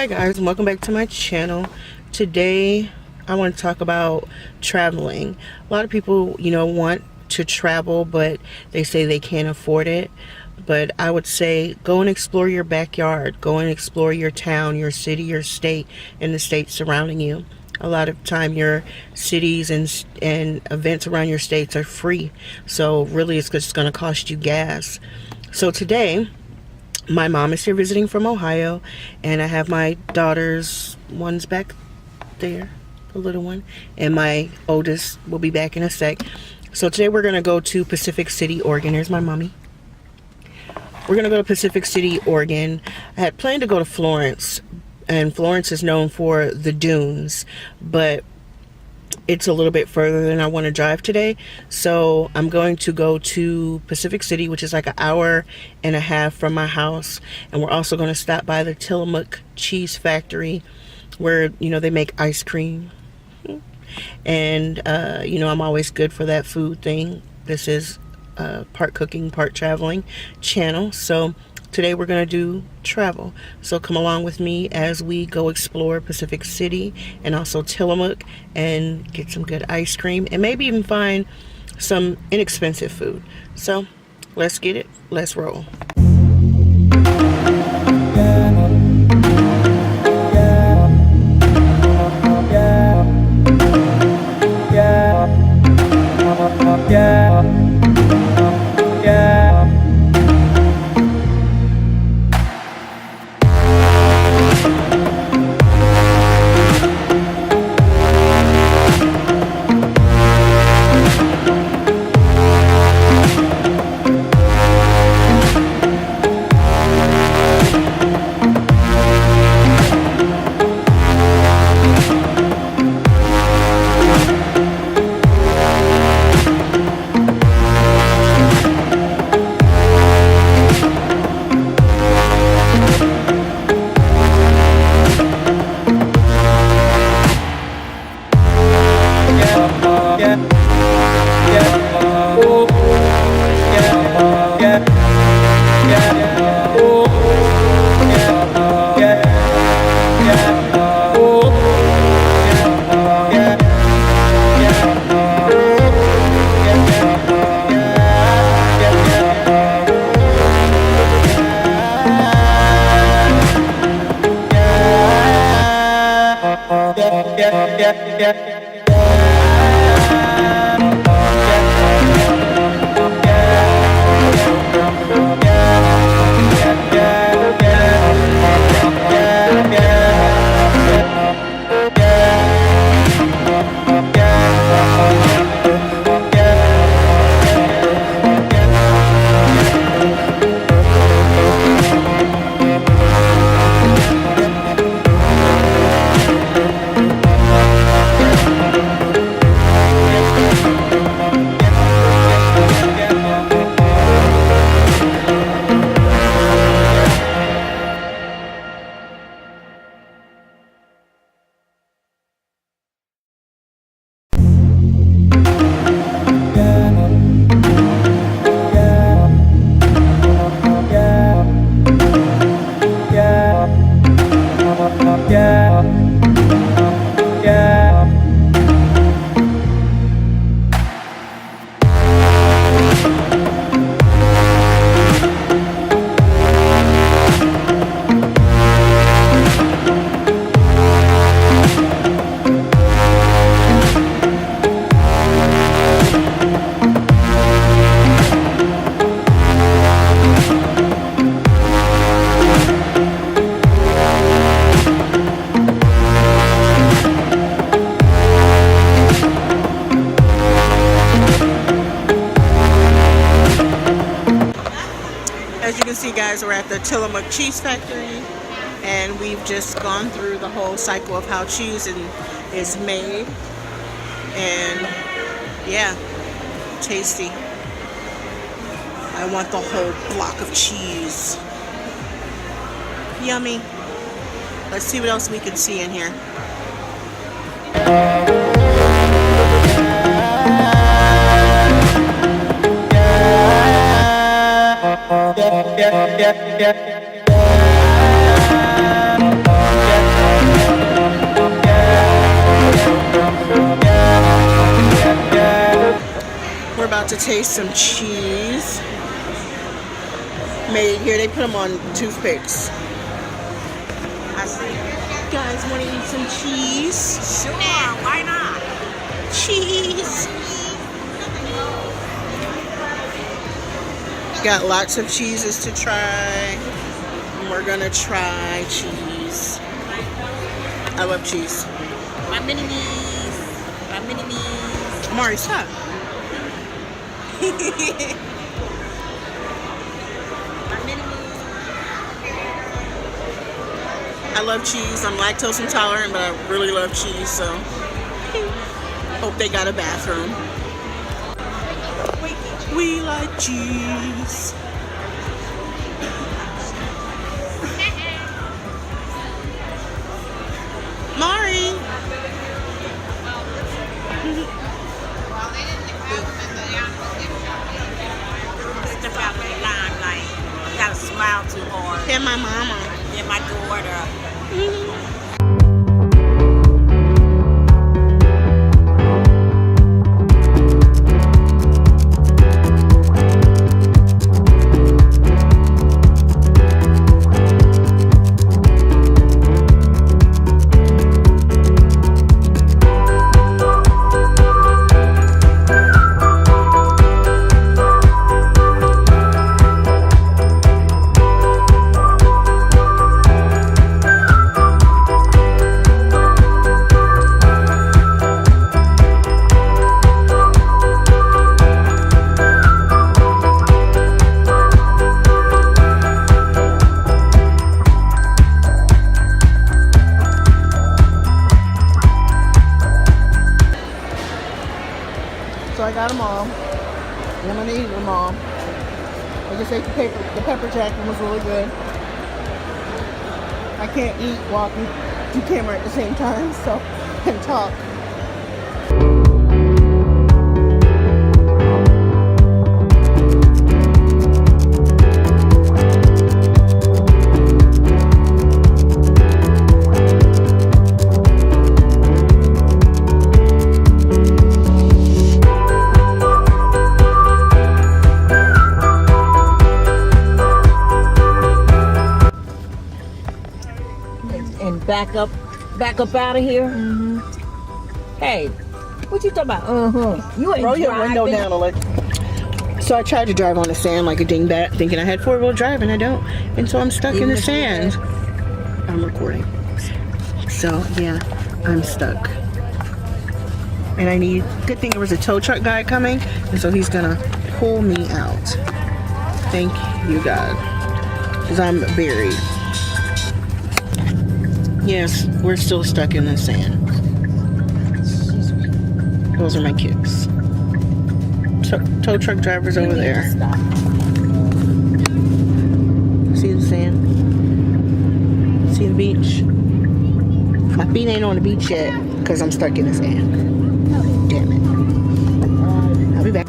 Hi guys, and welcome back to my channel. Today I want to talk about traveling. A lot of people, want to travel, but they say they can't afford it. But I would say go and explore your backyard. Go and explore your town, your city, your state, and the states surrounding you. A lot of time your cities and events around your states are free. So really it's just going to cost you gas. So today my mom is here visiting from Ohio, and I have my daughters. One's back there, the little one, and my oldest will be back in a sec. So today we're going to go to Pacific City, Oregon. Here's my mommy. We're going to go to Pacific City, Oregon. I had planned to go to Florence, and Florence is known for the dunes, but it's a little bit further than I want to drive today. So I'm going to go to Pacific City, which is like an hour and a half from my house. And we're also going to stop by the Tillamook cheese factory where, they make ice cream. And, I'm always good for that food thing. This is part cooking, part traveling channel. So today we're going to do travel. So come along with me as we go explore Pacific City and also Tillamook and get some good ice cream and maybe even find some inexpensive food. So let's get it. Let's roll. As you can see, guys, we're at the Tillamook cheese factory, and we've just gone through the whole cycle of how cheese is made. And yeah, tasty. I want the whole block of cheese. Yummy. Let's see what else we can see in here. about to taste some cheese. Made here, they put them on toothpicks. I see. You guys want to eat some cheese? Sure, why not? Cheese. Got lots of cheeses to try. And we're gonna try cheese. I love cheese. My mini-me's. My mini-me's. Mari, stop. I love cheese. I'm lactose intolerant, but I really love cheese, so hope they got a bathroom. We like cheese. Mari. Step out the line, like, you gotta smile too hard. And my mama. And my daughter. So I got them all, and I'm gonna eat them all. I just ate the pepper jack, and was really good. I can't eat walking to camera at the same time, so and talk. And back up out of here. Hey, what you talking about? You ain't Roll your driving. window down a little. So I tried to drive on the sand like a dingbat, thinking I had four-wheel drive, and I don't. And so I'm stuck in the sand. I'm recording. So yeah, I'm stuck. And I need, good thing there was a tow truck guy coming, and so he's gonna pull me out. Thank you, God. Because I'm buried. Yes, we're still stuck in the sand. Those are my kicks. Tow truck drivers over there. See the sand? See the beach? My feet ain't on the beach yet because I'm stuck in the sand. Damn it. I'll be back.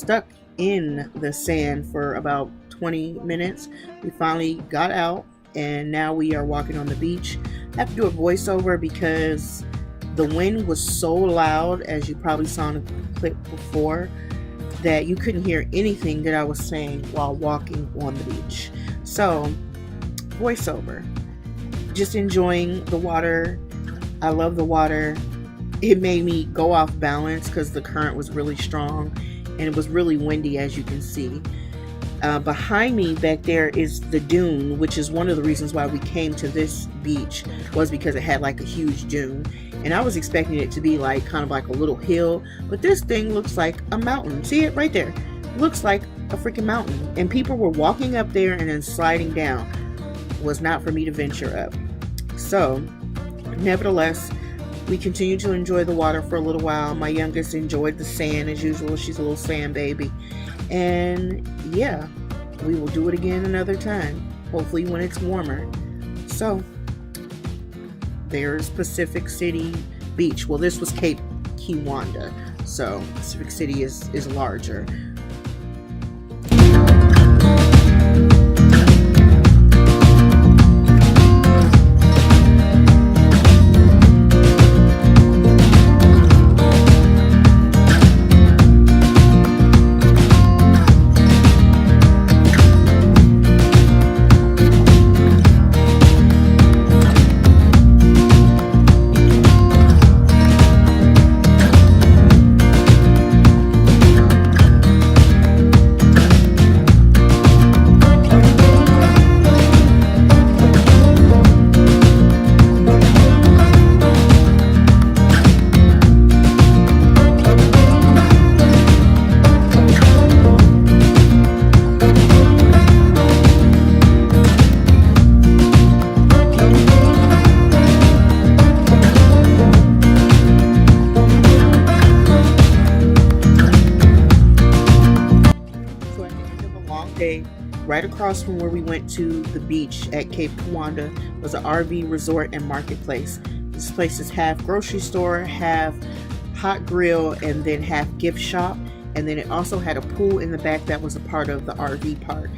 stuck in the sand for about 20 minutes. We finally got out and now we are walking on the beach. I have to do a voiceover because the wind was so loud, as you probably saw in the clip before, that you couldn't hear anything that I was saying while walking on the beach. So, voiceover. Just enjoying the water. I love the water. It made me go off balance because the current was really strong and it was really windy, as you can see. Behind me back there is the dune, which is one of the reasons why we came to this beach, was because it had like a huge dune. And I was expecting it to be like kind of like a little hill, but this thing looks like a mountain. See it right there? Looks like a freaking mountain. And people were walking up there and then sliding down. Was not for me to venture up. So, nevertheless, we continued to enjoy the water for a little while. My youngest enjoyed the sand as usual. She's a little sand baby. And yeah, we will do it again another time, hopefully when it's warmer. So, there's Pacific City Beach. Well, this was Cape Kiwanda, so Pacific City is larger. Day, right across from where we went to the beach at Cape Kiwanda was an RV resort and marketplace. This place is half grocery store, half hot grill, and then half gift shop. And then it also had a pool in the back that was a part of the RV park.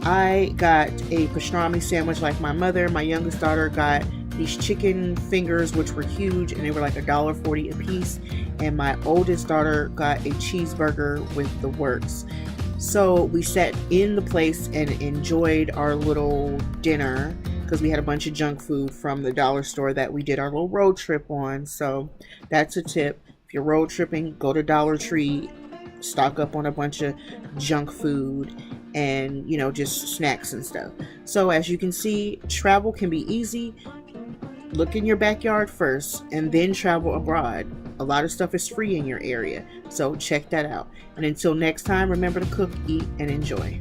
I got a pastrami sandwich like my mother. My youngest daughter got these chicken fingers, which were huge, and they were like $1.40 a piece. And my oldest daughter got a cheeseburger with the works. So we sat in the place and enjoyed our little dinner because we had a bunch of junk food from the dollar store that we did our little road trip on. So that's a tip. If you're road tripping, go to Dollar Tree, stock up on a bunch of junk food and, you know, just snacks and stuff. So as you can see, travel can be easy. Look in your backyard first and then travel abroad. A lot of stuff is free in your area, so check that out. And until next time, remember to cook, eat, and enjoy.